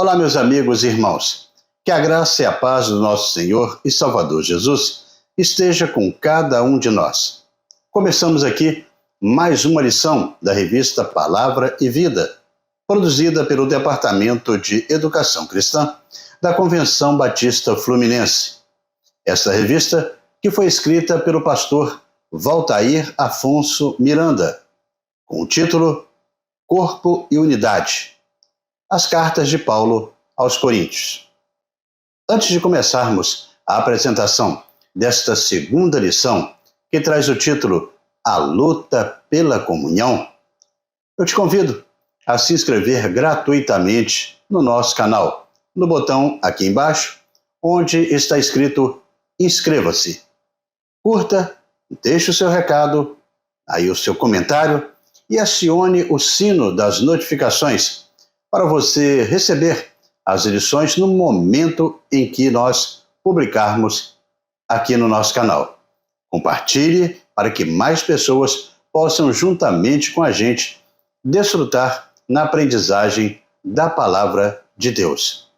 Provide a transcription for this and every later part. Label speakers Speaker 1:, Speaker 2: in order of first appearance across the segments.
Speaker 1: Olá, meus amigos e irmãos. Que a graça e a paz do nosso Senhor e Salvador Jesus esteja com cada um de nós. Começamos aqui mais uma lição da revista Palavra e Vida, produzida pelo Departamento de Educação Cristã da Convenção Batista Fluminense. Esta revista que foi escrita pelo pastor Valtair Afonso Miranda, com o título Corpo e Unidade. As cartas de Paulo aos Coríntios. Antes de começarmos a apresentação desta segunda lição, que traz o título A Luta pela Comunhão, eu te convido a se inscrever gratuitamente no nosso canal, no botão aqui embaixo, onde está escrito Inscreva-se. Curta, deixe o seu recado, aí o seu comentário e acione o sino das notificações para você receber as lições no momento em que nós publicarmos aqui no nosso canal. Compartilhe para que mais pessoas possam, juntamente com a gente, desfrutar na aprendizagem da Palavra de Deus.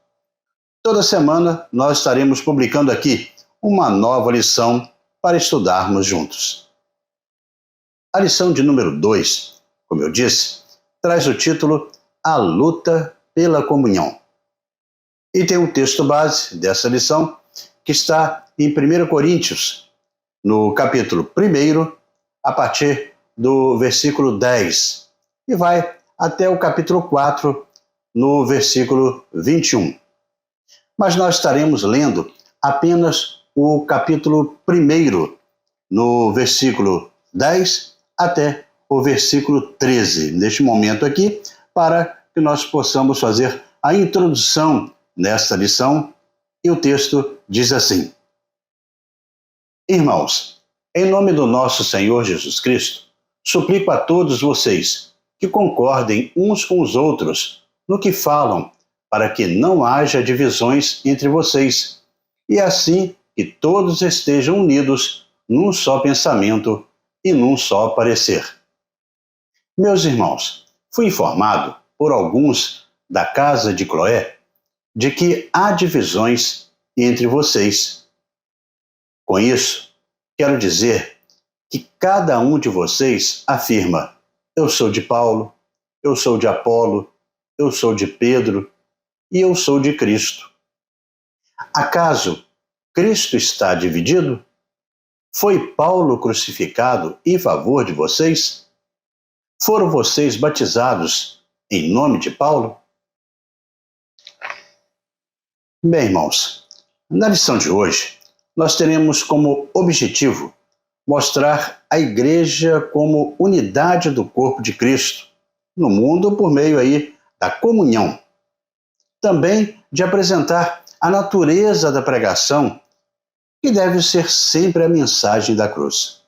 Speaker 1: Toda semana nós estaremos publicando aqui uma nova lição para estudarmos juntos. A lição de número 2, como eu disse, traz o título A Luta pela Comunhão. E tem um texto base dessa lição que está em 1 Coríntios, no capítulo 1, a partir do versículo 10, e vai até o capítulo 4, no versículo 21. Mas nós estaremos lendo apenas o capítulo 1, no versículo 10 até o versículo 13, neste momento aqui, para que nós possamos fazer a introdução nesta lição, e o texto diz assim: Irmãos, em nome do nosso Senhor Jesus Cristo, suplico a todos vocês que concordem uns com os outros no que falam, para que não haja divisões entre vocês, e assim que todos estejam unidos num só pensamento e num só parecer. Meus irmãos, fui informado por alguns da casa de Cloé de que há divisões entre vocês. Com isso, quero dizer que cada um de vocês afirma: eu sou de Paulo, eu sou de Apolo, eu sou de Pedro e eu sou de Cristo. Acaso Cristo está dividido? Foi Paulo crucificado em favor de vocês? Foram vocês batizados em nome de Paulo? Bem, irmãos, na lição de hoje, nós teremos como objetivo mostrar a igreja como unidade do corpo de Cristo no mundo por meio aí da comunhão. Também de apresentar a natureza da pregação, que deve ser sempre a mensagem da cruz.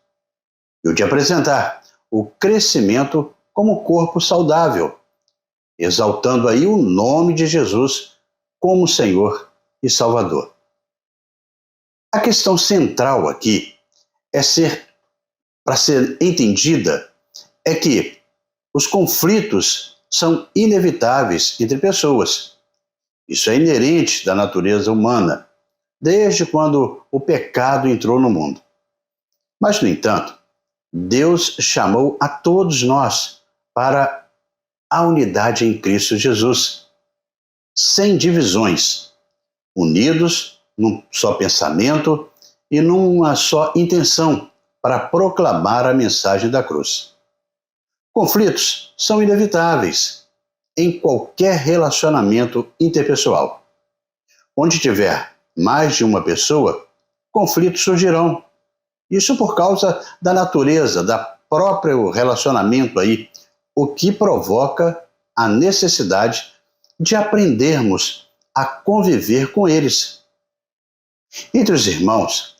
Speaker 1: E o de apresentar o crescimento como corpo saudável, exaltando aí o nome de Jesus como Senhor e Salvador. A questão central aqui para ser entendida, é que os conflitos são inevitáveis entre pessoas. Isso é inerente da natureza humana, desde quando o pecado entrou no mundo. Mas, no entanto, Deus chamou a todos nós para a unidade em Cristo Jesus, sem divisões, unidos num só pensamento e numa só intenção para proclamar a mensagem da cruz. Conflitos são inevitáveis em qualquer relacionamento interpessoal. Onde tiver mais de uma pessoa, conflitos surgirão. Isso por causa da natureza, da próprio relacionamento aí, o que provoca a necessidade de aprendermos a conviver com eles. Entre os irmãos,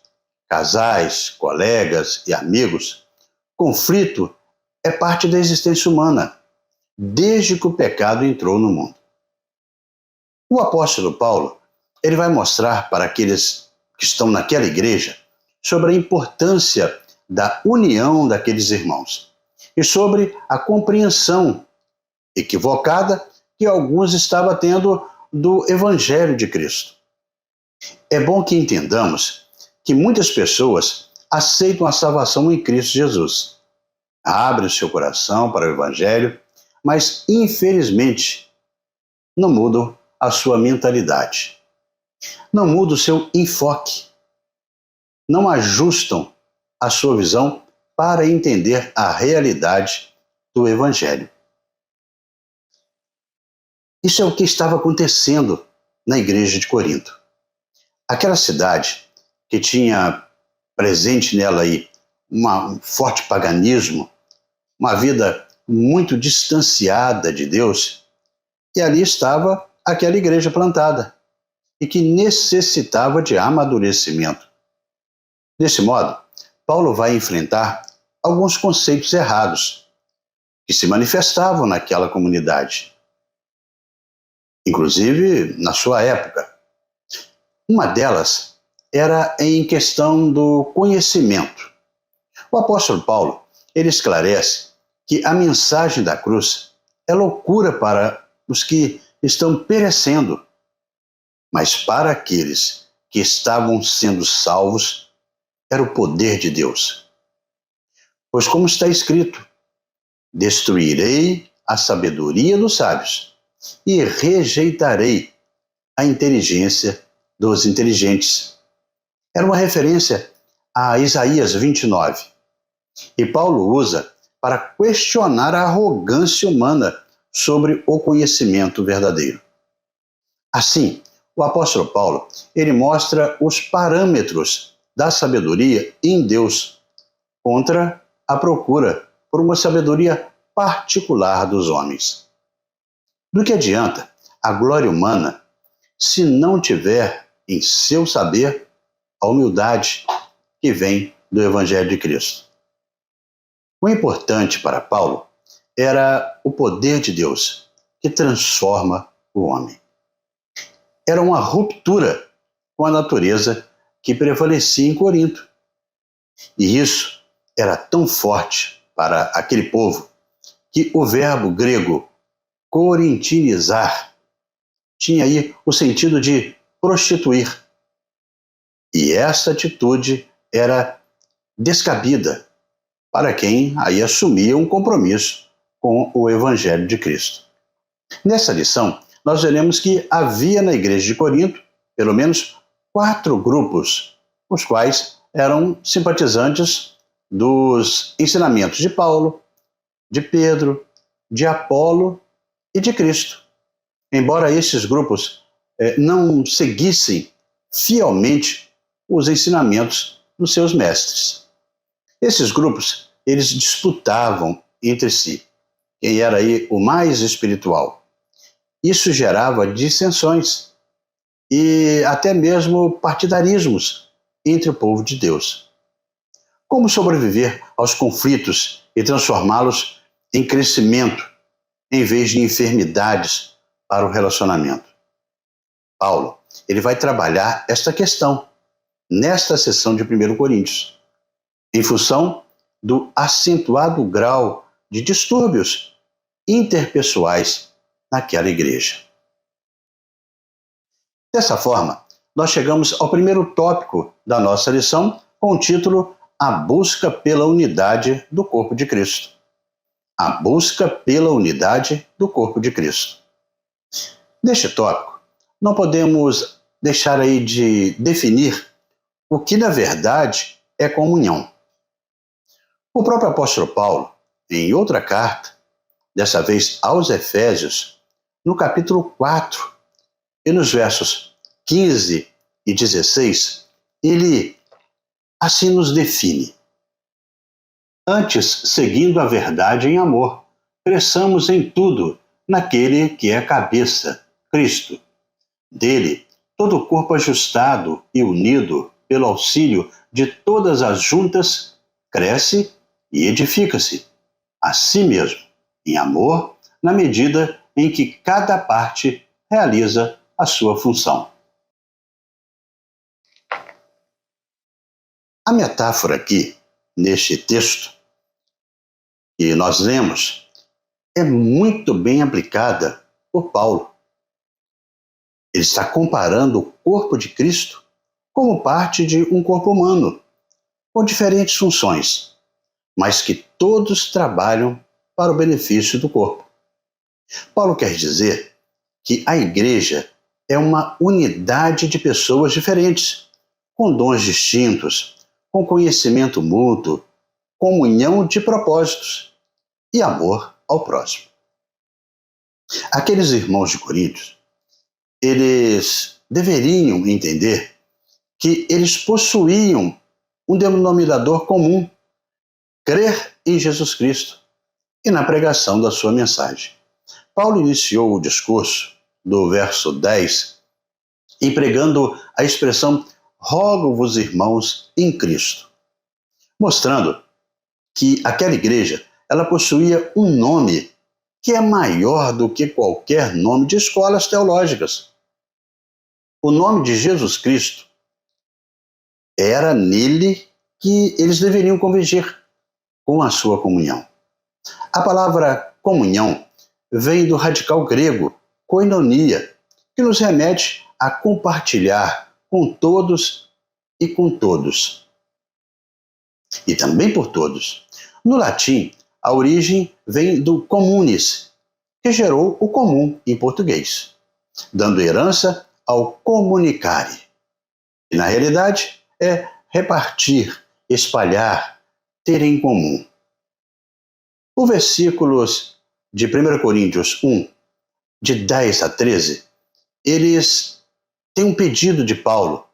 Speaker 1: casais, colegas e amigos, conflito é parte da existência humana, desde que o pecado entrou no mundo. O apóstolo Paulo, ele vai mostrar para aqueles que estão naquela igreja sobre a importância da união daqueles irmãos e sobre a compreensão equivocada que alguns estavam tendo do Evangelho de Cristo. É bom que entendamos que muitas pessoas aceitam a salvação em Cristo Jesus, abrem o seu coração para o Evangelho, mas infelizmente não mudam a sua mentalidade, não mudam o seu enfoque, não ajustam a sua visão para entender a realidade do Evangelho. Isso é o que estava acontecendo na igreja de Corinto. Aquela cidade que tinha presente nela aí um forte paganismo, uma vida muito distanciada de Deus, e ali estava aquela igreja plantada e que necessitava de amadurecimento. Desse modo, Paulo vai enfrentar alguns conceitos errados que se manifestavam naquela comunidade, inclusive na sua época. Uma delas era em questão do conhecimento. O apóstolo Paulo, ele esclarece que a mensagem da cruz é loucura para os que estão perecendo, mas para aqueles que estavam sendo salvos, era o poder de Deus. Pois como está escrito, destruirei a sabedoria dos sábios e rejeitarei a inteligência dos inteligentes. Era uma referência a Isaías 29. E Paulo usa para questionar a arrogância humana sobre o conhecimento verdadeiro. Assim, o apóstolo Paulo, ele mostra os parâmetros da sabedoria em Deus contra a procura por uma sabedoria particular dos homens. Do que adianta a glória humana se não tiver em seu saber a humildade que vem do Evangelho de Cristo? O importante para Paulo era o poder de Deus que transforma o homem. Era uma ruptura com a natureza que prevalecia em Corinto. E isso era tão forte para aquele povo que o verbo grego corintinizar tinha aí o sentido de prostituir. E essa atitude era descabida para quem aí assumia um compromisso com o Evangelho de Cristo. Nessa lição, nós veremos que havia na igreja de Corinto, pelo menos 4 grupos, os quais eram simpatizantes dos ensinamentos de Paulo, de Pedro, de Apolo e de Cristo. Embora esses grupos não seguissem fielmente os ensinamentos dos seus mestres. Esses grupos, eles disputavam entre si quem era aí o mais espiritual. Isso gerava dissensões e até mesmo partidarismos entre o povo de Deus. Como sobreviver aos conflitos e transformá-los em crescimento, em vez de enfermidades para o relacionamento? Paulo, ele vai trabalhar esta questão nesta seção de 1 Coríntios, em função do acentuado grau de distúrbios interpessoais naquela igreja. Dessa forma, nós chegamos ao primeiro tópico da nossa lição, com o título A Busca pela Unidade do Corpo de Cristo. A busca pela unidade do corpo de Cristo. Neste tópico, não podemos deixar aí de definir o que na verdade é comunhão. O próprio apóstolo Paulo, em outra carta, dessa vez aos Efésios, no capítulo 4 e nos versos 15 e 16, ele assim nos define. Antes, seguindo a verdade em amor, cresçamos em tudo naquele que é a cabeça, Cristo. Dele, todo o corpo ajustado e unido pelo auxílio de todas as juntas, cresce e edifica-se a si mesmo, em amor, na medida em que cada parte realiza a sua função. A metáfora aqui, neste texto que nós lemos, é muito bem aplicada por Paulo. Ele está comparando o corpo de Cristo como parte de um corpo humano, com diferentes funções, mas que todos trabalham para o benefício do corpo. Paulo quer dizer que a igreja é uma unidade de pessoas diferentes, com dons distintos, com conhecimento mútuo, comunhão de propósitos e amor ao próximo. Aqueles irmãos de Corinto, eles deveriam entender que eles possuíam um denominador comum: crer em Jesus Cristo e na pregação da sua mensagem. Paulo iniciou o discurso do verso 10 empregando a expressão rogo-vos, irmãos, em Cristo, mostrando que aquela igreja ela possuía um nome que é maior do que qualquer nome de escolas teológicas. O nome de Jesus Cristo era nele que eles deveriam convergir com a sua comunhão. A palavra comunhão vem do radical grego koinonia, que nos remete a compartilhar com todos e com todos. E também por todos. No latim, a origem vem do communis, que gerou o comum em português, dando herança ao comunicare. E na realidade é repartir, espalhar, ter em comum. Os versículos de 1 Coríntios 1, de 10 a 13, eles têm um pedido de Paulo,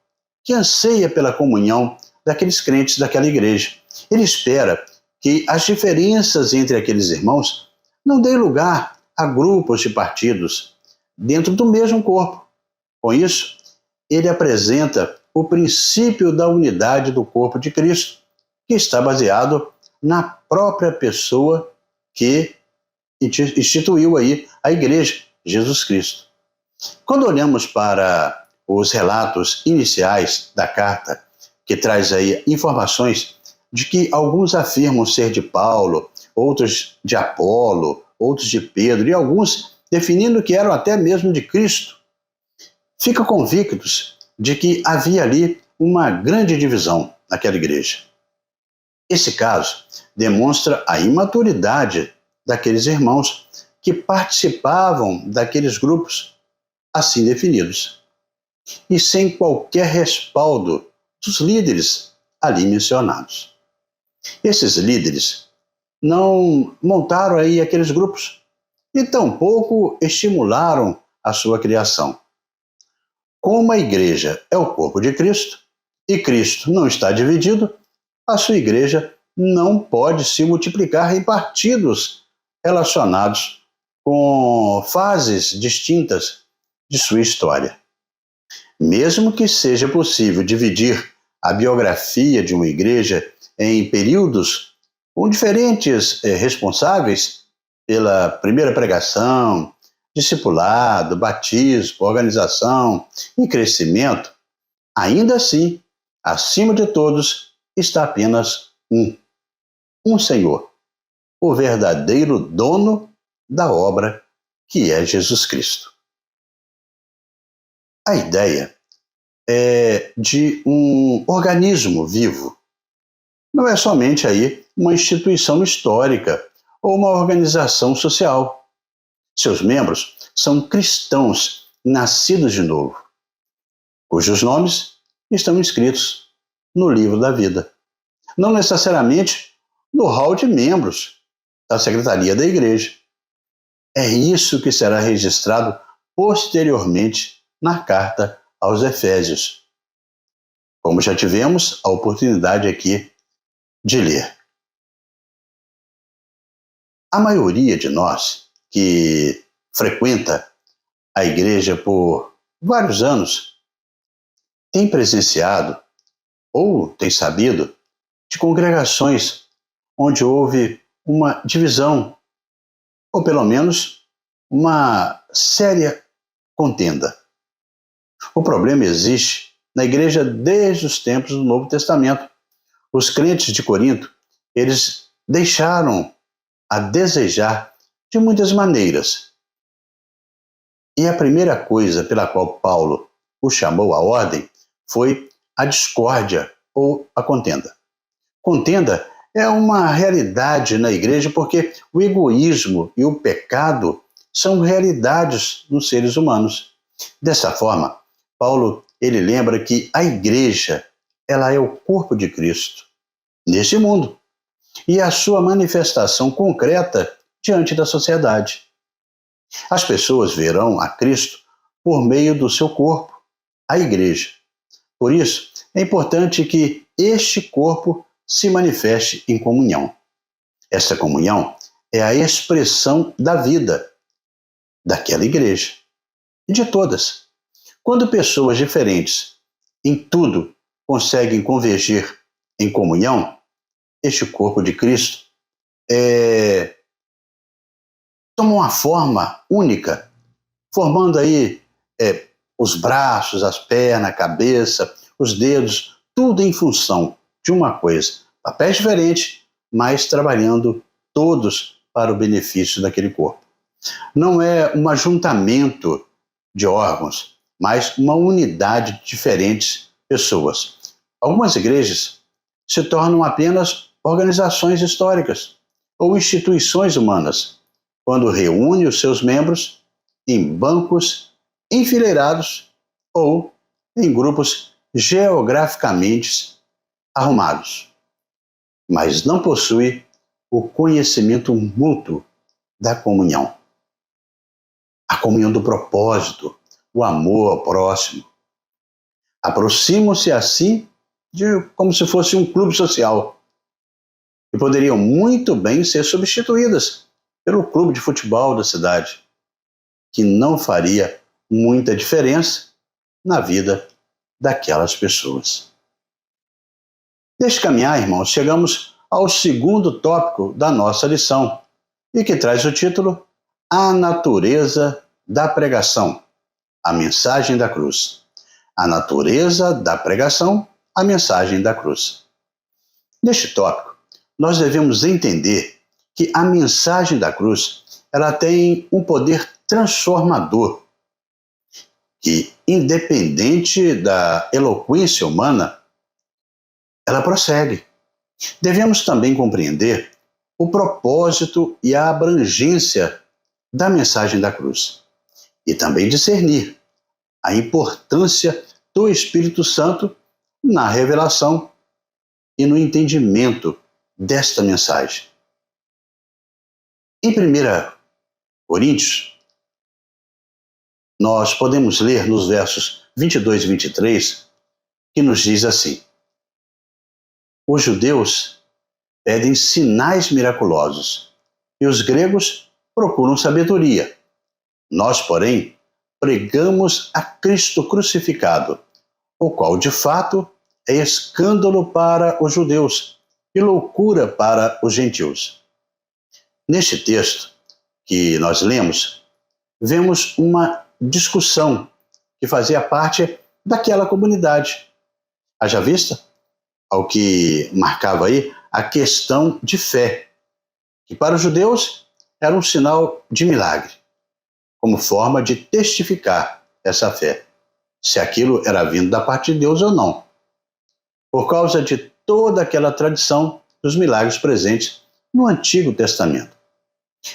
Speaker 1: que anseia pela comunhão daqueles crentes daquela igreja. Ele espera que as diferenças entre aqueles irmãos não deem lugar a grupos de partidos dentro do mesmo corpo. Com isso, ele apresenta o princípio da unidade do corpo de Cristo, que está baseado na própria pessoa que instituiu aí a igreja, Jesus Cristo. Quando olhamos para os relatos iniciais da carta, que traz aí informações de que alguns afirmam ser de Paulo, outros de Apolo, outros de Pedro, e alguns definindo que eram até mesmo de Cristo, ficam convictos de que havia ali uma grande divisão naquela igreja. Esse caso demonstra a imaturidade daqueles irmãos que participavam daqueles grupos assim definidos, e sem qualquer respaldo dos líderes ali mencionados. Esses líderes não montaram aí aqueles grupos e tampouco estimularam a sua criação. Como a igreja é o corpo de Cristo e Cristo não está dividido, a sua igreja não pode se multiplicar em partidos relacionados com fases distintas de sua história. Mesmo que seja possível dividir a biografia de uma igreja em períodos com diferentes responsáveis pela primeira pregação, discipulado, batismo, organização e crescimento, ainda assim, acima de todos, está apenas um Senhor, o verdadeiro dono da obra, que é Jesus Cristo. A ideia é de um organismo vivo. Não é somente aí uma instituição histórica ou uma organização social. Seus membros são cristãos nascidos de novo, cujos nomes estão inscritos no livro da vida. Não necessariamente no hall de membros da secretaria da igreja. É isso que será registrado posteriormente na carta aos Efésios, como já tivemos a oportunidade aqui de ler. A maioria de nós que frequenta a igreja por vários anos tem presenciado ou tem sabido de congregações onde houve uma divisão, ou pelo menos uma séria contenda. O problema existe na igreja desde os tempos do Novo Testamento. Os crentes de Corinto, eles deixaram a desejar de muitas maneiras. E a primeira coisa pela qual Paulo o chamou à ordem foi a discórdia ou a contenda. Contenda é uma realidade na igreja porque o egoísmo e o pecado são realidades nos seres humanos. Dessa forma, Paulo ele lembra que a igreja ela é o corpo de Cristo neste mundo e a sua manifestação concreta diante da sociedade. As pessoas verão a Cristo por meio do seu corpo, a igreja. Por isso, é importante que este corpo se manifeste em comunhão. Esta comunhão é a expressão da vida daquela igreja e de todas. Quando pessoas diferentes em tudo conseguem convergir em comunhão, este corpo de Cristo toma uma forma única, formando aí os braços, as pernas, a cabeça, os dedos, tudo em função de uma coisa. Papéis diferentes, mas trabalhando todos para o benefício daquele corpo. Não é um ajuntamento de órgãos, mas uma unidade de diferentes pessoas. Algumas igrejas se tornam apenas organizações históricas ou instituições humanas, quando reúne os seus membros em bancos enfileirados ou em grupos geograficamente arrumados, mas não possui o conhecimento mútuo da comunhão. A comunhão do propósito, o amor ao próximo. Aproximam-se assim de como se fosse um clube social e poderiam muito bem ser substituídas pelo clube de futebol da cidade, que não faria muita diferença na vida daquelas pessoas. Neste caminhar, irmãos, chegamos ao segundo tópico da nossa lição e que traz o título A Natureza da Pregação, a Mensagem da Cruz. A natureza da pregação, a mensagem da cruz. Neste tópico, nós devemos entender que a mensagem da cruz ela tem um poder transformador que, independente da eloquência humana, ela prossegue. Devemos também compreender o propósito e a abrangência da mensagem da cruz e também discernir a importância do Espírito Santo na revelação e no entendimento desta mensagem. Em 1 Coríntios, nós podemos ler nos versos 22 e 23, que nos diz assim: os judeus pedem sinais miraculosos e os gregos procuram sabedoria. Nós, porém, pregamos a Cristo crucificado, o qual, de fato, é escândalo para os judeus e loucura para os gentios. Neste texto que nós lemos, vemos uma discussão que fazia parte daquela comunidade. Haja vista ao que marcava aí a questão de fé, que para os judeus era um sinal de milagre, como forma de testificar essa fé, se aquilo era vindo da parte de Deus ou não, por causa de toda aquela tradição dos milagres presentes no Antigo Testamento.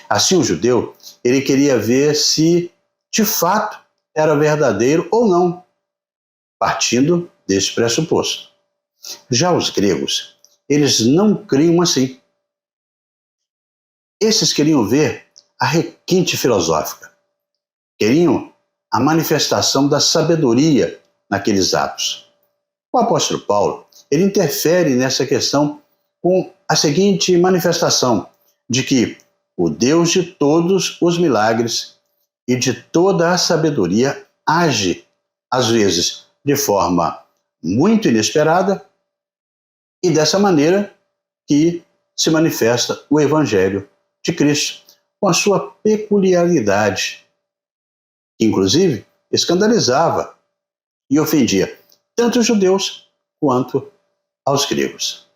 Speaker 1: Assim, o judeu, ele queria ver se de fato era verdadeiro ou não, partindo desse pressuposto. Já os gregos, eles não criam assim. Esses queriam ver a requinte filosófica, queriam a manifestação da sabedoria naqueles atos. O apóstolo Paulo, ele interfere nessa questão com a seguinte manifestação de que o Deus de todos os milagres e de toda a sabedoria age, às vezes, de forma muito inesperada e dessa maneira que se manifesta o Evangelho de Cristo, com a sua peculiaridade, que inclusive escandalizava e ofendia tanto os judeus quanto aos gregos.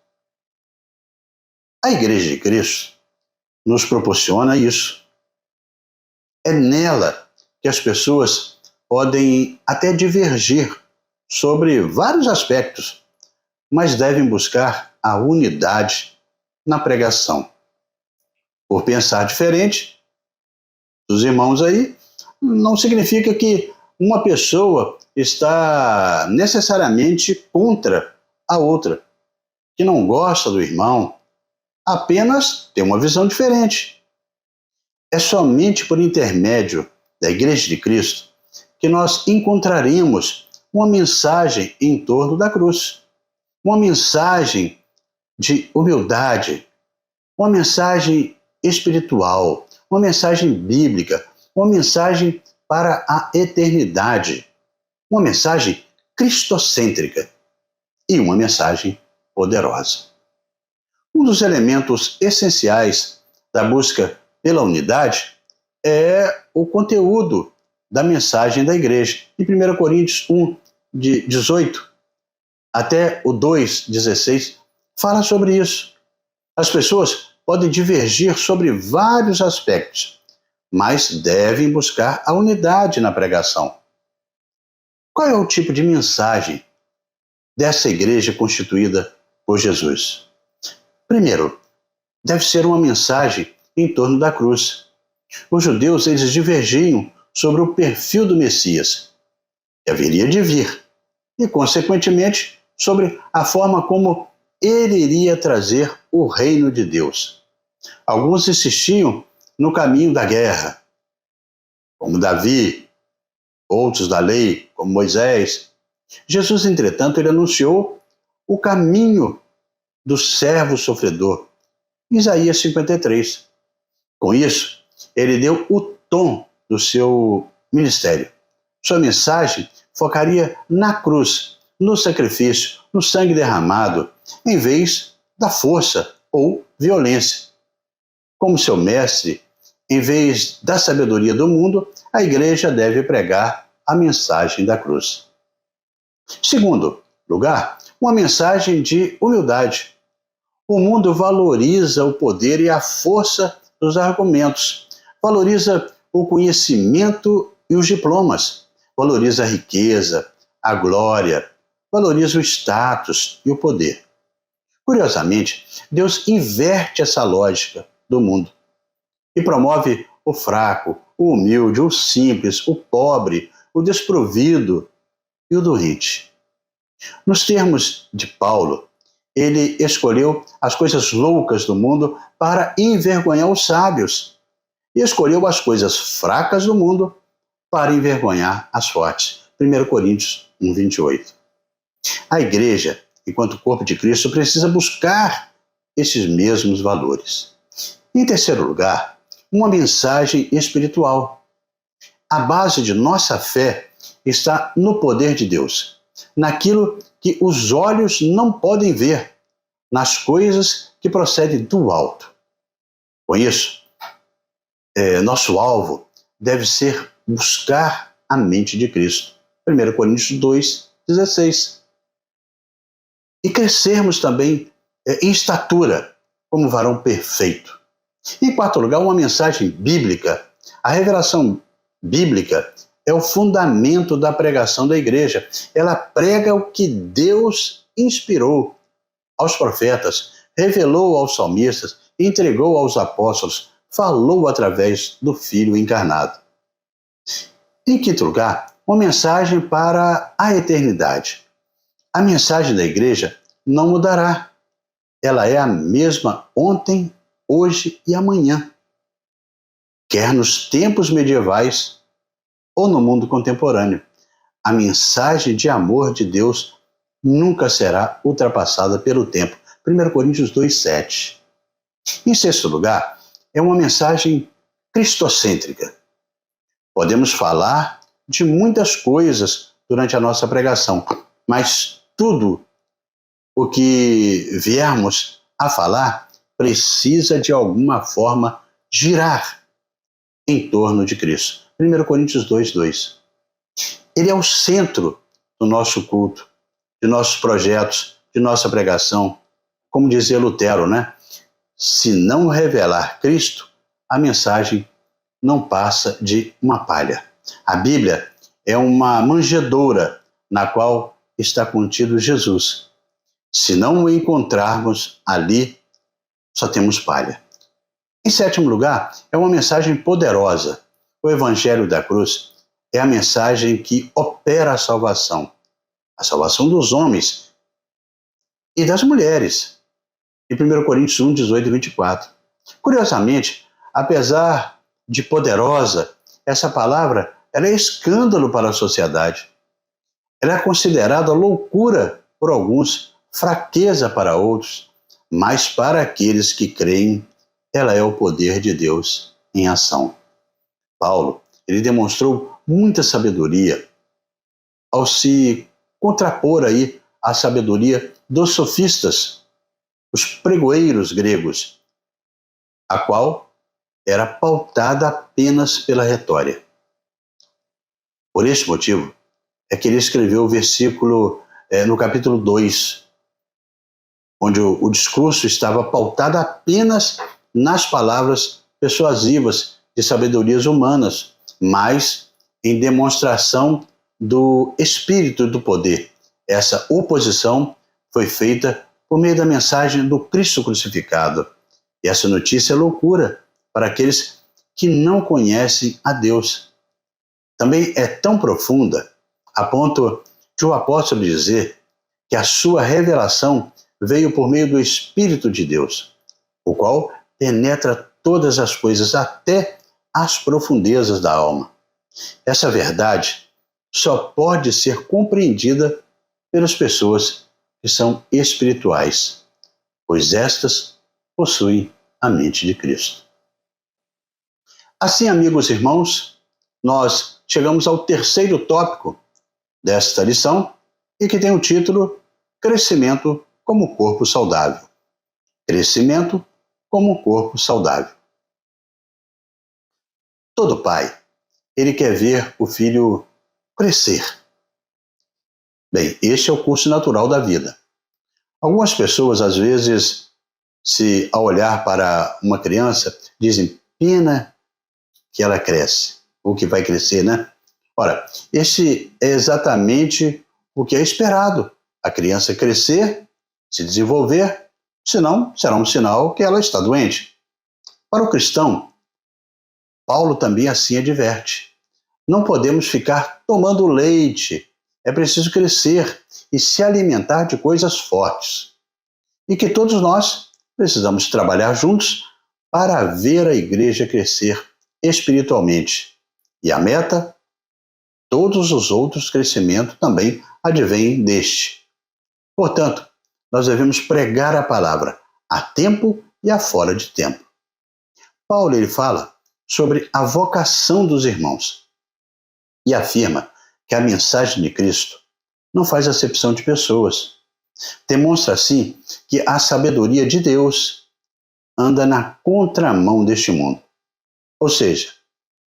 Speaker 1: A Igreja de Cristo nos proporciona isso. É nela que as pessoas podem até divergir sobre vários aspectos, mas devem buscar a unidade na pregação. Por pensar diferente dos irmãos aí, não significa que uma pessoa está necessariamente contra a outra, que não gosta do irmão, apenas tem uma visão diferente. É somente por intermédio da Igreja de Cristo que nós encontraremos uma mensagem em torno da cruz, uma mensagem de humildade, uma mensagem espiritual, uma mensagem bíblica, uma mensagem para a eternidade, uma mensagem cristocêntrica e uma mensagem poderosa. Um dos elementos essenciais da busca pela unidade é o conteúdo da mensagem da igreja. Em 1 Coríntios 1, de 18 até o 2, 16, fala sobre isso. As pessoas podem divergir sobre vários aspectos, mas devem buscar a unidade na pregação. Qual é o tipo de mensagem dessa igreja constituída por Jesus? Primeiro, deve ser uma mensagem em torno da cruz. Os judeus, eles divergiam sobre o perfil do Messias, que haveria de vir, e, consequentemente, sobre a forma como ele iria trazer o reino de Deus. Alguns insistiam no caminho da guerra, como Davi, outros da lei, como Moisés. Jesus, entretanto, ele anunciou o caminho do servo sofredor, Isaías 53. Com isso, ele deu o tom do seu ministério. Sua mensagem focaria na cruz, no sacrifício, no sangue derramado, em vez da força ou violência. Como seu mestre, em vez da sabedoria do mundo, a igreja deve pregar a mensagem da cruz. Segundo lugar, uma mensagem de humildade. O mundo valoriza o poder e a força dos argumentos, valoriza o conhecimento e os diplomas, valoriza a riqueza, a glória, valoriza o status e o poder. Curiosamente, Deus inverte essa lógica do mundo e promove o fraco, o humilde, o simples, o pobre, o desprovido e o doente. Nos termos de Paulo, ele escolheu as coisas loucas do mundo para envergonhar os sábios e escolheu as coisas fracas do mundo para envergonhar as fortes. 1 Coríntios 1, 28. A igreja, enquanto corpo de Cristo, precisa buscar esses mesmos valores. Em terceiro lugar, uma mensagem espiritual. A base de nossa fé está no poder de Deus, naquilo que os olhos não podem ver, nas coisas que procedem do alto. Com isso, nosso alvo deve ser buscar a mente de Cristo. 1 Coríntios 2, 16. E crescermos também em estatura, como varão perfeito. Em quarto lugar, uma mensagem bíblica. A revelação bíblica é o fundamento da pregação da igreja. Ela prega o que Deus inspirou aos profetas, revelou aos salmistas, entregou aos apóstolos, falou através do Filho encarnado. Em quinto lugar, uma mensagem para a eternidade. A mensagem da igreja não mudará. Ela é a mesma ontem, hoje e amanhã. Quer nos tempos medievais ou no mundo contemporâneo. A mensagem de amor de Deus nunca será ultrapassada pelo tempo. 1 Coríntios 2, 7. Em sexto lugar, é uma mensagem cristocêntrica. Podemos falar de muitas coisas durante a nossa pregação, mas tudo o que viermos a falar precisa de alguma forma girar em torno de Cristo. 1 Coríntios 2, 2. Ele é o centro do nosso culto, de nossos projetos, de nossa pregação. Como dizia Lutero, né? Se não revelar Cristo, a mensagem não passa de uma palha. A Bíblia é uma manjedoura na qual está contido Jesus. Se não o encontrarmos ali, só temos palha. Em sétimo lugar, é uma mensagem poderosa. O Evangelho da Cruz é a mensagem que opera a salvação dos homens e das mulheres. Em 1 Coríntios 1, 18 e 24. Curiosamente, apesar de poderosa, essa palavra ela é escândalo para a sociedade. Ela é considerada loucura por alguns, fraqueza para outros, mas para aqueles que creem, ela é o poder de Deus em ação. Paulo, ele demonstrou muita sabedoria ao se contrapor aí à sabedoria dos sofistas, os pregoeiros gregos, a qual era pautada apenas pela retórica. Por este motivo, é que ele escreveu o versículo no capítulo 2, onde o discurso estava pautado apenas nas palavras persuasivas de sabedorias humanas, mas em demonstração do espírito do poder. Essa oposição foi feita por meio da mensagem do Cristo crucificado. E essa notícia é loucura para aqueles que não conhecem a Deus. Também é tão profunda a ponto de o apóstolo dizer que a sua revelação veio por meio do Espírito de Deus, o qual penetra todas as coisas, até as profundezas da alma. Essa verdade só pode ser compreendida pelas pessoas que são espirituais, pois estas possuem a mente de Cristo. Assim, amigos e irmãos, nós chegamos ao terceiro tópico desta lição e que tem o título Crescimento como corpo saudável. Crescimento como corpo saudável. Todo pai, ele quer ver o filho crescer. Bem, este é o curso natural da vida. Algumas pessoas, às vezes, ao olhar para uma criança, dizem, pena que ela cresce, ou que vai crescer, né? Ora, esse é exatamente o que é esperado. A criança crescer, se desenvolver, senão será um sinal que ela está doente. Para o cristão, Paulo também assim adverte. Não podemos ficar tomando leite. É preciso crescer e se alimentar de coisas fortes. E que todos nós precisamos trabalhar juntos para ver a igreja crescer espiritualmente. E a meta? Todos os outros crescimentos também advêm deste. Portanto, nós devemos pregar a palavra a tempo e a fora de tempo. Paulo ele fala sobre a vocação dos irmãos e afirma que a mensagem de Cristo não faz acepção de pessoas. Demonstra assim que a sabedoria de Deus anda na contramão deste mundo. Ou seja,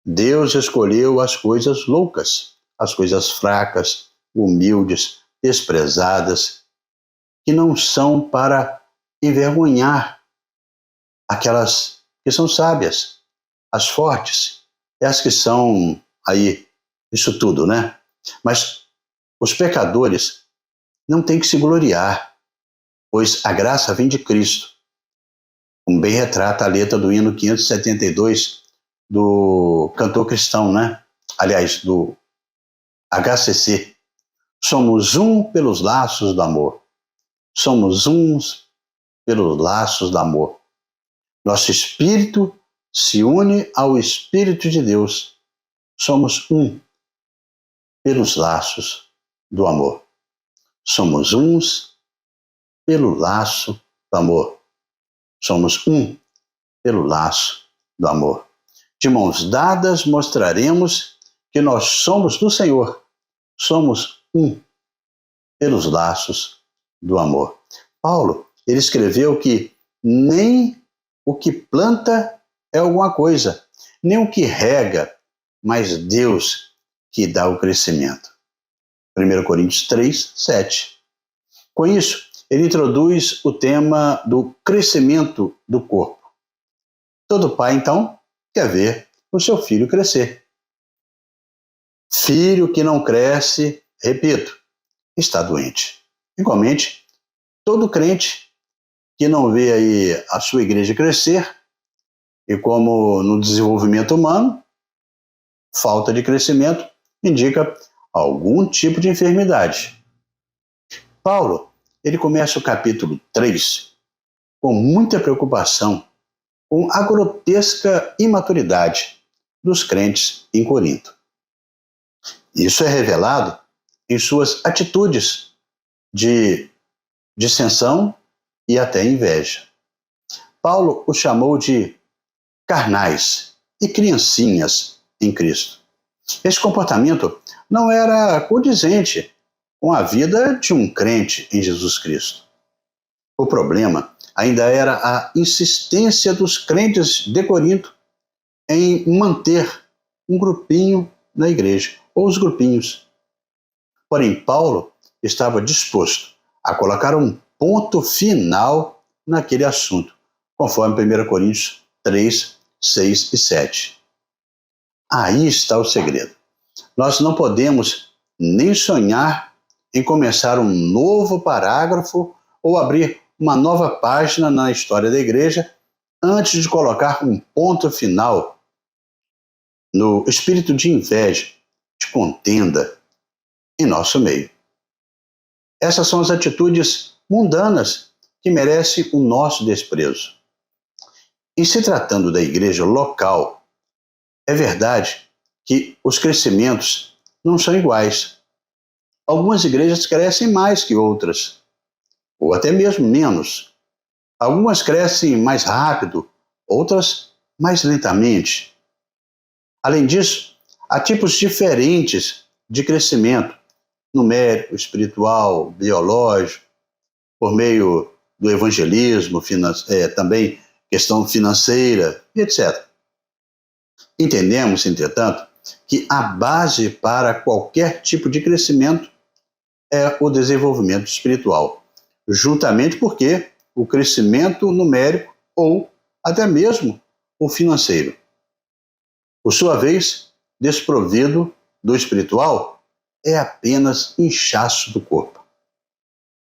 Speaker 1: Deus escolheu as coisas loucas, as coisas fracas, humildes, desprezadas, que não são para envergonhar aquelas que são sábias, as fortes, e as que são aí, isso tudo, né? Mas os pecadores não têm que se gloriar, pois a graça vem de Cristo. Como bem retrata a letra do hino 572 do cantor cristão, né? Aliás, do HCC. Somos um pelos laços do amor. Somos uns pelos laços do amor. Nosso espírito se une ao Espírito de Deus. Somos um pelos laços do amor. Somos uns pelo laço do amor. Somos um pelo laço do amor. De mãos dadas mostraremos que nós somos do Senhor. Somos um pelos laços do amor. Paulo, ele escreveu que nem o que planta é alguma coisa, nem o que rega, mas Deus que dá o crescimento. 1 Coríntios 3, 7. Com isso, ele introduz o tema do crescimento do corpo. Todo pai, então, quer ver o seu filho crescer. Filho que não cresce, repito, está doente. Igualmente, todo crente que não vê aí a sua igreja crescer, e como no desenvolvimento humano, falta de crescimento indica algum tipo de enfermidade. Paulo, ele começa o capítulo 3 com muita preocupação com a grotesca imaturidade dos crentes em Corinto. Isso é revelado em suas atitudes de dissensão e até inveja. Paulo os chamou de carnais e criancinhas em Cristo. Esse comportamento não era condizente com a vida de um crente em Jesus Cristo. O problema ainda era a insistência dos crentes de Corinto em manter um grupinho na igreja, ou os grupinhos. Porém, Paulo estava disposto a colocar um ponto final naquele assunto, conforme 1 Coríntios 3, 6 e 7. Aí está o segredo. Nós não podemos nem sonhar em começar um novo parágrafo ou abrir uma nova página na história da igreja antes de colocar um ponto final no espírito de inveja, de contenda em nosso meio. Essas são as atitudes mundanas que merecem o nosso desprezo. Em se tratando da igreja local, é verdade que os crescimentos não são iguais. Algumas igrejas crescem mais que outras, ou até mesmo menos. Algumas crescem mais rápido, outras mais lentamente. Além disso, há tipos diferentes de crescimento, numérico, espiritual, biológico, por meio do evangelismo, também questão financeira, etc. Entendemos, entretanto, que a base para qualquer tipo de crescimento é o desenvolvimento espiritual, juntamente porque o crescimento numérico ou até mesmo o financeiro, por sua vez, desprovido do espiritual, é apenas inchaço do corpo.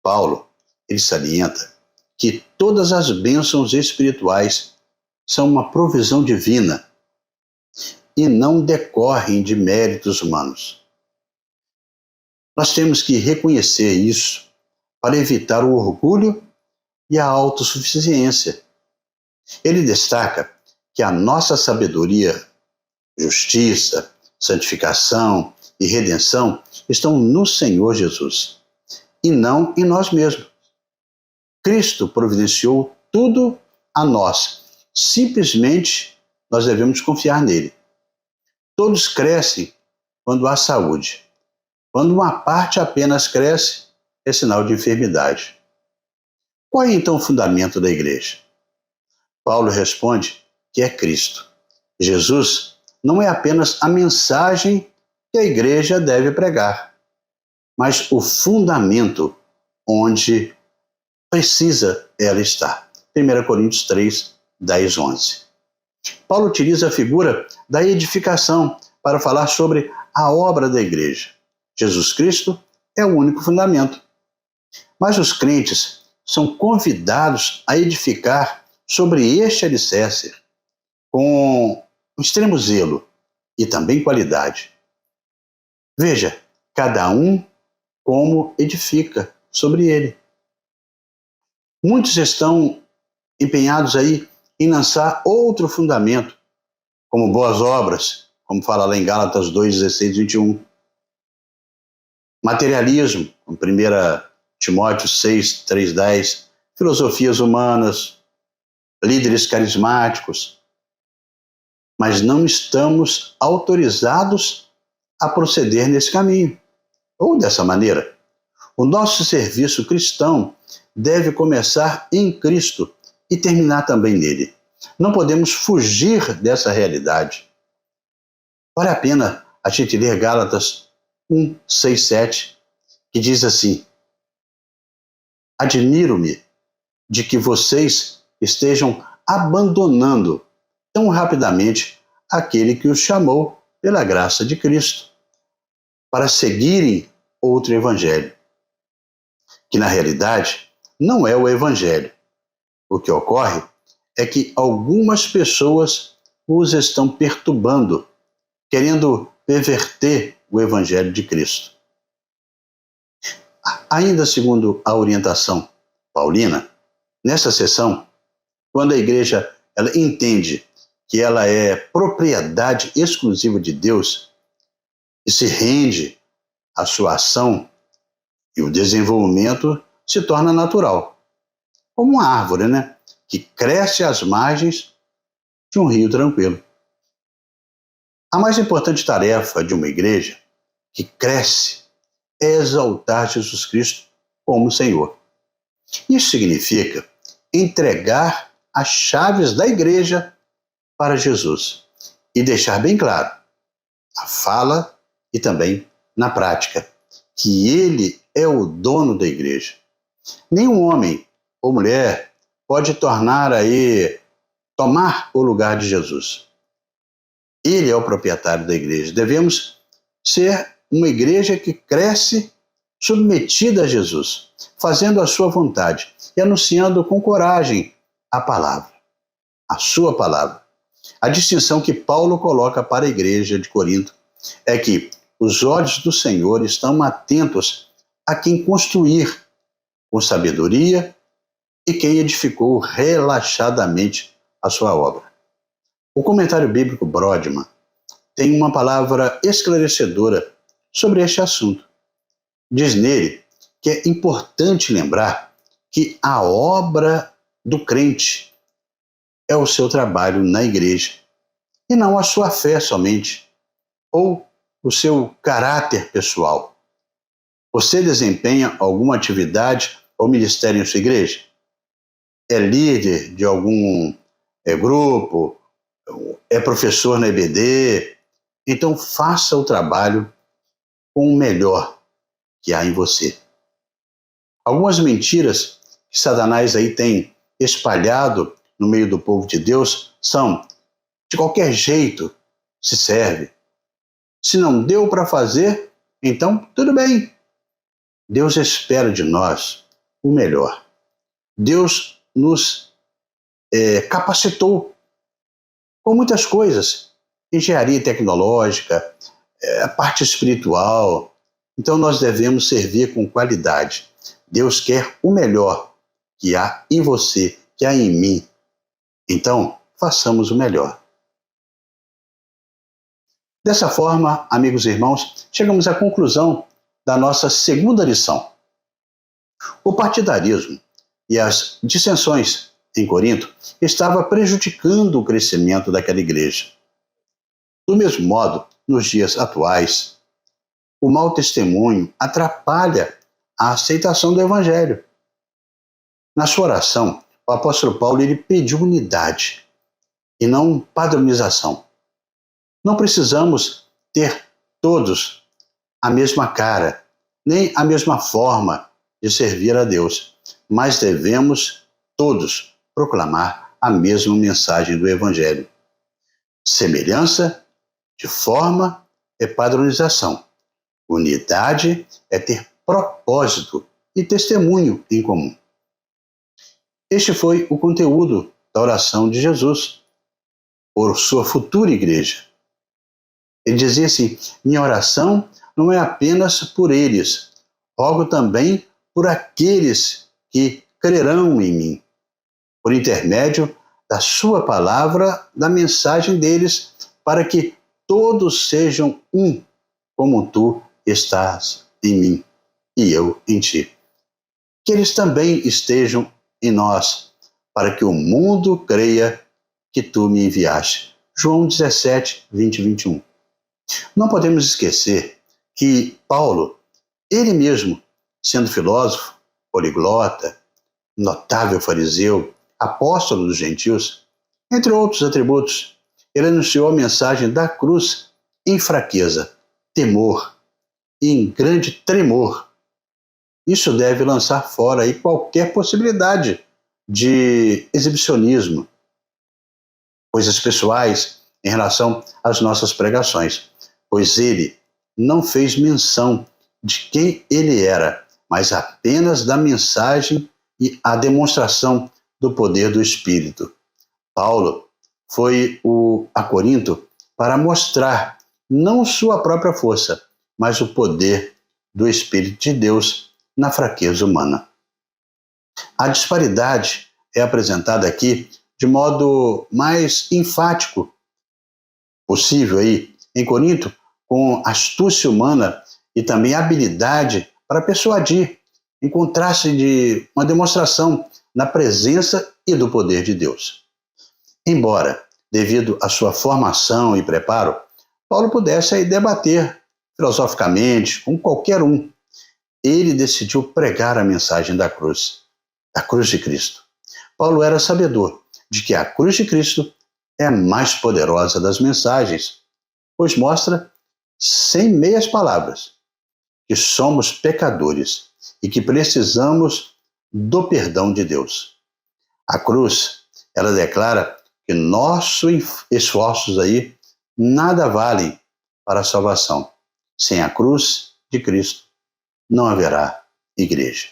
Speaker 1: Paulo, ele salienta que todas as bênçãos espirituais são uma provisão divina e não decorrem de méritos humanos. Nós temos que reconhecer isso para evitar o orgulho e a autossuficiência. Ele destaca que a nossa sabedoria, justiça, santificação e redenção estão no Senhor Jesus e não em nós mesmos. Cristo providenciou tudo a nós. Simplesmente nós devemos confiar nele. Todos crescem quando há saúde. Quando uma parte apenas cresce, é sinal de enfermidade. Qual é então o fundamento da igreja? Paulo responde que é Cristo. Jesus não é apenas a mensagem que a igreja deve pregar, mas o fundamento onde precisa ela estar. 1 Coríntios 3, 10, 11. Paulo utiliza a figura da edificação para falar sobre a obra da igreja. Jesus Cristo é o único fundamento. Mas os crentes são convidados a edificar sobre este alicerce com extremo zelo e também qualidade. Veja, cada um como edifica sobre ele. Muitos estão empenhados aí em lançar outro fundamento, como boas obras, como fala lá em Gálatas 2, 16, 21. Materialismo, como 1 Timóteo 6, 3, 10. Filosofias humanas, líderes carismáticos. Mas não estamos autorizados a proceder nesse caminho, ou dessa maneira. O nosso serviço cristão deve começar em Cristo e terminar também nele. Não podemos fugir dessa realidade. Vale a pena a gente ler Gálatas 1, 6, 7, que diz assim: admiro-me de que vocês estejam abandonando tão rapidamente aquele que os chamou pela graça de Cristo para seguirem outro evangelho, que na realidade não é o evangelho. O que ocorre é que algumas pessoas os estão perturbando, querendo perverter o evangelho de Cristo. Ainda segundo a orientação paulina, nessa sessão, quando a igreja ela entende que ela é propriedade exclusiva de Deus e se rende à sua ação, e o desenvolvimento se torna natural, como uma árvore, né, que cresce às margens de um rio tranquilo. A mais importante tarefa de uma igreja que cresce é exaltar Jesus Cristo como Senhor. Isso significa entregar as chaves da igreja para Jesus e deixar bem claro, na fala e também na prática, que Ele é o dono da igreja. Nenhum homem ou mulher pode tomar o lugar de Jesus. Ele é o proprietário da igreja. Devemos ser uma igreja que cresce submetida a Jesus, fazendo a sua vontade e anunciando com coragem a palavra, a sua palavra. A distinção que Paulo coloca para a igreja de Corinto é que os olhos do Senhor estão atentos a quem construir com sabedoria e quem edificou relaxadamente a sua obra. O comentário bíblico Brodmann tem uma palavra esclarecedora sobre este assunto. Diz nele que é importante lembrar que a obra do crente é o seu trabalho na igreja, e não a sua fé somente, ou o seu caráter pessoal. Você desempenha alguma atividade ou ministério em sua igreja? É líder de algum grupo? É professor na EBD? Então faça o trabalho com o melhor que há em você. Algumas mentiras que Satanás aí tem espalhado no meio do povo de Deus são: de qualquer jeito se serve. Se não deu para fazer, então tudo bem. Deus espera de nós o melhor. Deus nos capacitou com muitas coisas. Engenharia tecnológica, a parte espiritual. Então nós devemos servir com qualidade. Deus quer o melhor que há em você, que há em mim. Então, façamos o melhor. Dessa forma, amigos e irmãos, chegamos à conclusão da nossa segunda lição. O partidarismo e as dissensões em Corinto estavam prejudicando o crescimento daquela igreja. Do mesmo modo, nos dias atuais, o mau testemunho atrapalha a aceitação do evangelho. Na sua oração, o apóstolo Paulo ele pediu unidade e não padronização. Não precisamos ter todos a mesma cara, nem a mesma forma de servir a Deus, mas devemos todos proclamar a mesma mensagem do evangelho. Semelhança de forma é padronização. Unidade é ter propósito e testemunho em comum. Este foi o conteúdo da oração de Jesus por sua futura igreja. Ele dizia assim: minha oração não é apenas por eles, rogo também por aqueles que crerão em mim, por intermédio da sua palavra, da mensagem deles, para que todos sejam um, como tu estás em mim e eu em ti. Que eles também estejam em nós, para que o mundo creia que tu me enviaste. João 17, 20 e 21. Não podemos esquecer que Paulo, ele mesmo, sendo filósofo, poliglota, notável fariseu, apóstolo dos gentios, entre outros atributos, ele anunciou a mensagem da cruz em fraqueza, temor e em grande tremor. Isso deve lançar fora aí qualquer possibilidade de exibicionismo, coisas pessoais em relação às nossas pregações, pois ele não fez menção de quem ele era, mas apenas da mensagem e a demonstração do poder do Espírito. Paulo foi a Corinto para mostrar não sua própria força, mas o poder do Espírito de Deus na fraqueza humana. A disparidade é apresentada aqui de modo mais enfático possível aí em Corinto, com astúcia humana e também habilidade para persuadir, em contraste de uma demonstração na presença e do poder de Deus. Embora, devido à sua formação e preparo, Paulo pudesse aí debater filosoficamente com qualquer um, ele decidiu pregar a mensagem da cruz de Cristo. Paulo era sabedor de que a cruz de Cristo é a mais poderosa das mensagens, pois mostra, sem meias palavras, que somos pecadores e que precisamos do perdão de Deus. A cruz, ela declara que nossos esforços aí nada valem para a salvação. Sem a cruz de Cristo, não haverá igreja.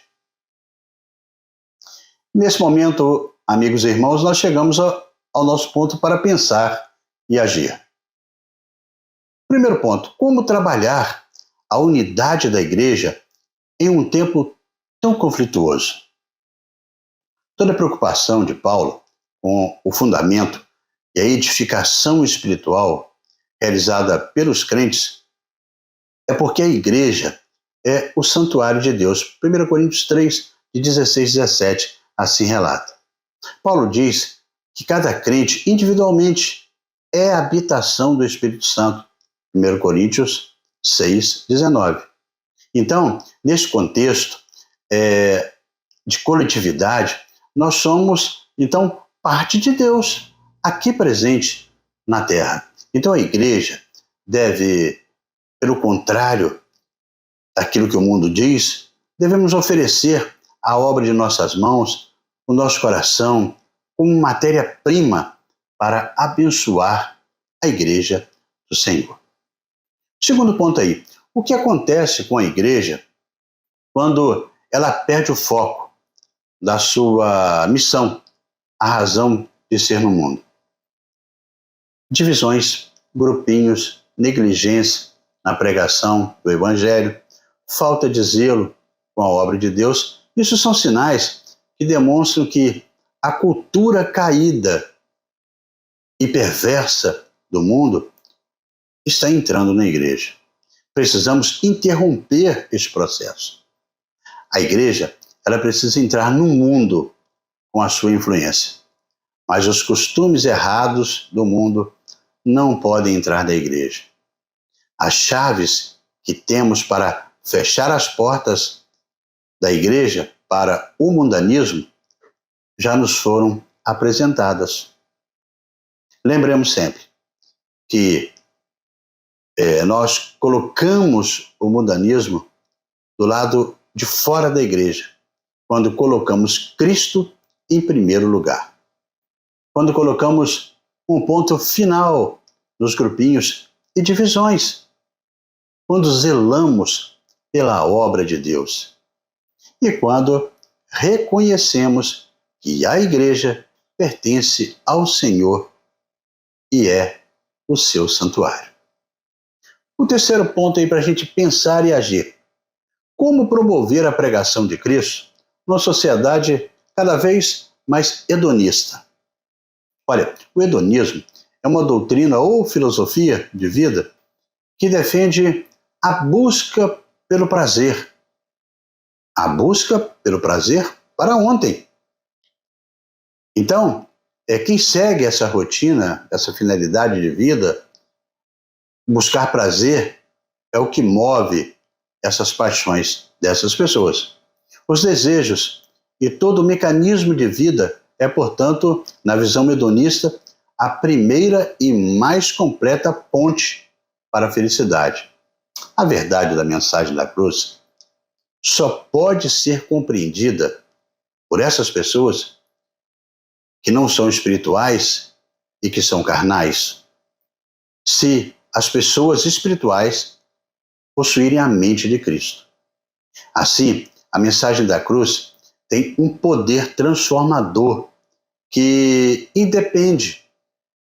Speaker 1: Nesse momento, amigos e irmãos, nós chegamos ao nosso ponto para pensar e agir. Primeiro ponto, como trabalhar a unidade da igreja em um tempo tão conflituoso? Toda a preocupação de Paulo com o fundamento e a edificação espiritual realizada pelos crentes é porque a igreja é o santuário de Deus. 1 Coríntios 3, de 16 a 17, assim relata. Paulo diz que cada crente individualmente é a habitação do Espírito Santo. 1 Coríntios 6, 19. Então, nesse contexto de coletividade, nós somos, então, parte de Deus, aqui presente na Terra. Então, a igreja deve, pelo contrário daquilo que o mundo diz, devemos oferecer a obra de nossas mãos, o nosso coração, como matéria-prima para abençoar a igreja do Senhor. Segundo ponto aí, o que acontece com a igreja quando ela perde o foco da sua missão, a razão de ser no mundo? Divisões, grupinhos, negligência na pregação do Evangelho, falta de zelo com a obra de Deus, isso são sinais que demonstram que a cultura caída e perversa do mundo está entrando na igreja. Precisamos interromper esse processo. A igreja, ela precisa entrar no mundo com a sua influência, mas os costumes errados do mundo não podem entrar na igreja. As chaves que temos para fechar as portas da igreja para o mundanismo já nos foram apresentadas. Lembremos sempre que nós colocamos o mundanismo do lado de fora da igreja, quando colocamos Cristo em primeiro lugar. Quando colocamos um ponto final nos grupinhos e divisões. Quando zelamos pela obra de Deus. E quando reconhecemos que a igreja pertence ao Senhor e é o seu santuário. O terceiro ponto aí para a gente pensar e agir. Como promover a pregação de Cristo numa sociedade cada vez mais hedonista? Olha, o hedonismo é uma doutrina ou filosofia de vida que defende a busca pelo prazer. A busca pelo prazer para ontem. Então, quem segue essa rotina, essa finalidade de vida, buscar prazer é o que move essas paixões dessas pessoas. Os desejos e todo o mecanismo de vida é, portanto, na visão hedonista, a primeira e mais completa ponte para a felicidade. A verdade da mensagem da cruz só pode ser compreendida por essas pessoas que não são espirituais e que são carnais, se as pessoas espirituais possuírem a mente de Cristo. Assim, a mensagem da cruz tem um poder transformador que independe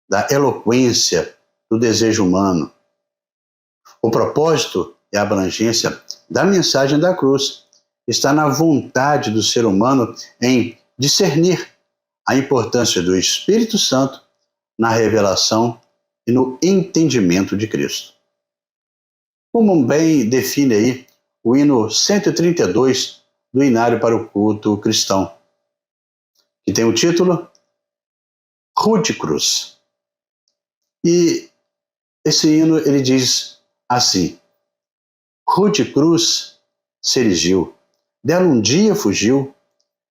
Speaker 1: da eloquência, do desejo humano. O propósito e a abrangência da mensagem da cruz está na vontade do ser humano em discernir a importância do Espírito Santo na revelação e no entendimento de Cristo. Como bem define aí o hino 132 do Inário para o Culto Cristão, que tem o título Rude Cruz. E esse hino ele diz assim: Rude cruz se erigiu, dela um dia fugiu,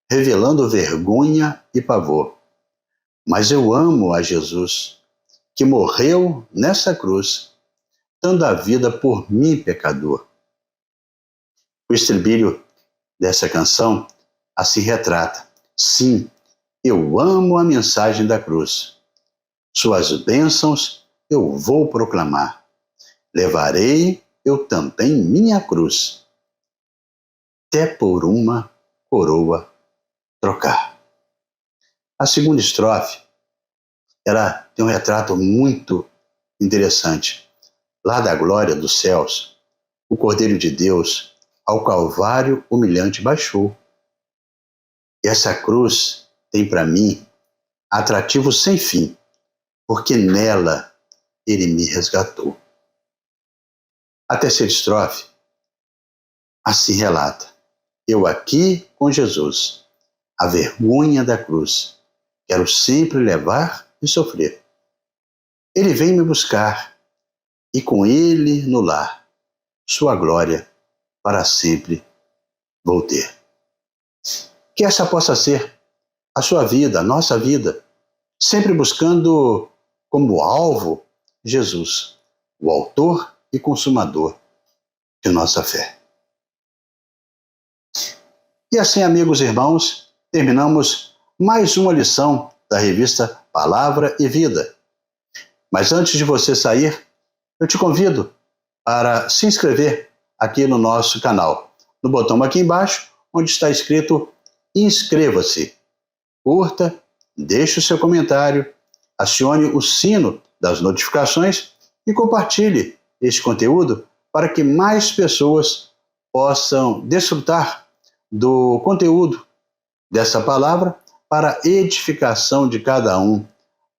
Speaker 1: revelando vergonha e pavor. Mas eu amo a Jesus, que morreu nessa cruz, dando a vida por mim, pecador. O estribilho dessa canção assim retrata: sim, eu amo a mensagem da cruz. Suas bênçãos eu vou proclamar. Levarei eu também minha cruz, até por uma coroa trocar. A segunda estrofe, ela tem um retrato muito interessante. Lá da glória dos céus, o Cordeiro de Deus ao Calvário humilhante baixou. E essa cruz tem para mim atrativo sem fim, porque nela ele me resgatou. A terceira estrofe assim relata: eu aqui com Jesus, a vergonha da cruz, quero sempre levar e sofrer. Ele vem me buscar, e com ele no lar, sua glória para sempre vou ter. Que essa possa ser a sua vida, a nossa vida, sempre buscando como alvo Jesus, o autor e consumador de nossa fé. E assim, amigos e irmãos, terminamos mais uma lição da revista Palavra e Vida. Mas antes de você sair, eu te convido para se inscrever aqui no nosso canal, no botão aqui embaixo, onde está escrito inscreva-se. Curta, deixe o seu comentário, acione o sino das notificações e compartilhe este conteúdo para que mais pessoas possam desfrutar do conteúdo dessa palavra para edificação de cada um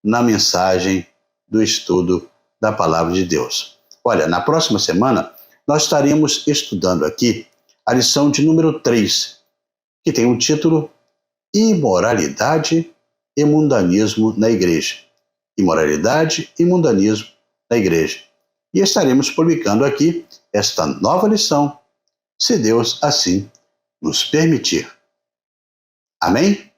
Speaker 1: na mensagem do estudo da Palavra de Deus. Olha, na próxima semana nós estaremos estudando aqui a lição de número 3, que tem o título Imoralidade e Mundanismo na Igreja. Imoralidade e Mundanismo na Igreja. E estaremos publicando aqui esta nova lição, se Deus assim nos permitir. Amém?